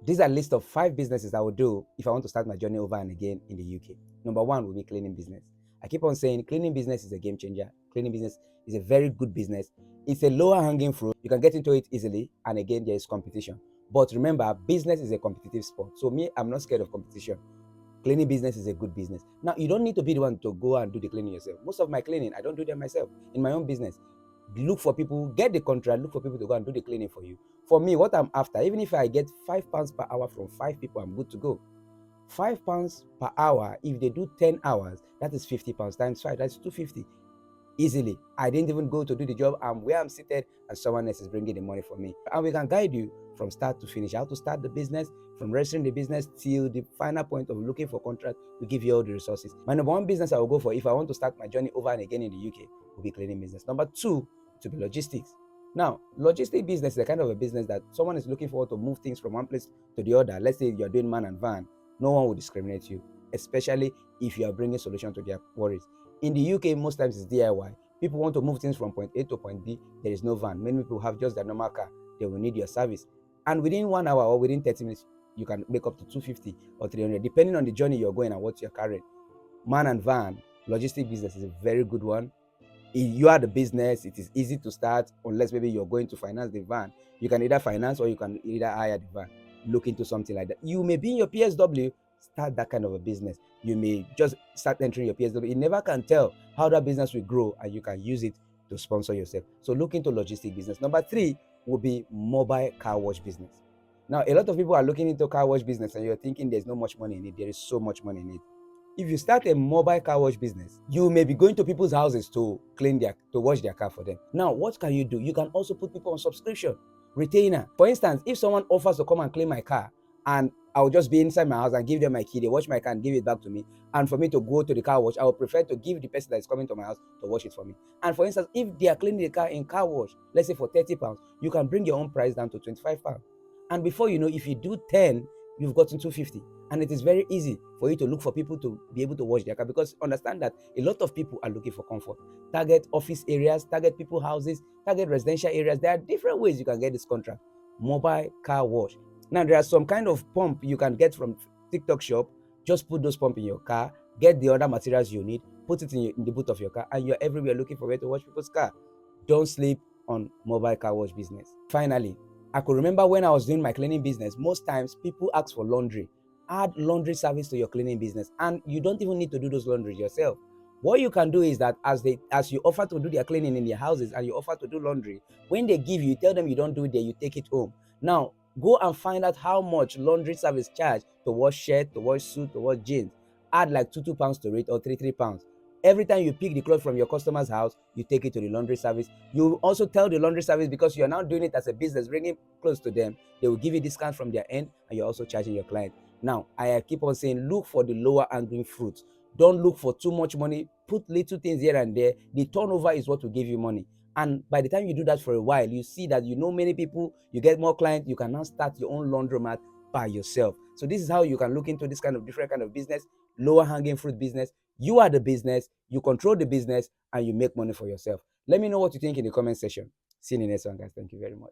These are a list of 5 businesses I would do if I want to start my journey over and again in the UK. Number 1 will be cleaning business. I keep on saying cleaning business is a game changer. Cleaning business is a very good business. It's a lower hanging fruit. You can get into it easily, and again, there is competition. But remember, business is a competitive sport. So me, I'm not scared of competition. Cleaning business is a good business. Now, you don't need to be the one to go and do the cleaning yourself. Most of my cleaning, I don't do them myself in my own business. Look for people, get the contract, look for people to go and do the cleaning for you. For me, what I'm after, even if I get £5 per hour from 5 people, I'm good to go. £5 per hour, if they do 10 hours, that is £50 times 5, that's 250 easily. I didn't even go to do the job. I'm where I'm seated and someone else is bringing the money for me. And we can guide you from start to finish, how to start the business, from registering the business till the final point of looking for contract. We give you all the resources. My number 1 business I will go for if I want to start my journey over and again in the UK will be cleaning business. Number 2 to be logistics. Now, logistic business is a kind of a business that someone is looking forward to move things from one place to the other. Let's say you're doing man and van. No one will discriminate you, especially if you are bringing solution to their worries. In the UK, most times it's DIY. People want to move things from point A to point B. There is no van. Many people have just their normal car. They will need your service. And within 1 hour or within 30 minutes, you can make up to 250 or 300, depending on the journey you're going and what you're carrying. Man and van, logistic business is a very good one. If you are the business, it is easy to start unless maybe you're going to finance the van. You can either finance or you can either hire the van. Look into something like that. You may be in your PSW, start that kind of a business. You may just start entering your PSW. You never can tell how that business will grow and you can use it to sponsor yourself. So look into logistic business. Number 3 will be mobile car wash business. Now, a lot of people are looking into car wash business and you're thinking there's not much money in it. There is so much money in it. If you start a mobile car wash business, you may be going to people's houses to wash their car for them. Now, what can you do? You can also put people on subscription, retainer. For instance, if someone offers to come and clean my car and I'll just be inside my house and give them my key, they wash my car and give it back to me, and for me to go to the car wash, I would prefer to give the person that is coming to my house to wash it for me. And for instance, if they are cleaning the car in car wash, let's say for £30, you can bring your own price down to £25. And before you know, if you do 10, you've gotten 250. And it is very easy for you to look for people to be able to wash their car, because understand that a lot of people are looking for comfort. Target office areas, target people houses, target residential areas. There are different ways you can get this contract. Mobile car wash. Now, there are some kind of pump you can get from TikTok shop. Just put those pump in your car, get the other materials you need, put it in the boot of your car, and you're everywhere looking for where to wash people's car. Don't sleep on mobile car wash business. Finally, I could remember when I was doing my cleaning business, most times people ask for laundry. Add laundry service to your cleaning business, and you don't even need to do those laundry yourself. What you can do is that as you offer to do their cleaning in their houses and you offer to do laundry, when they give you, tell them you don't do it there, you take it home. Now, go and find out how much laundry service charge to wash shirt, to wash suit, to wash jeans. Add like £2 to it or £3. Every time you pick the clothes from your customer's house, you take it to the laundry service. You also tell the laundry service, because you're now doing it as a business, bringing clothes to them, they will give you discounts from their end, and you're also charging your client. Now, I keep on saying, look for the lower hanging fruits. Don't look for too much money. Put little things here and there. The turnover is what will give you money. And by the time you do that for a while, you see that you know many people, you get more clients, you can now start your own laundromat by yourself. So this is how you can look into this kind of different kind of business, lower hanging fruit business. You are the business, you control the business, and you make money for yourself. Let me know what you think in the comment section. See you in the next one, guys. Thank you very much.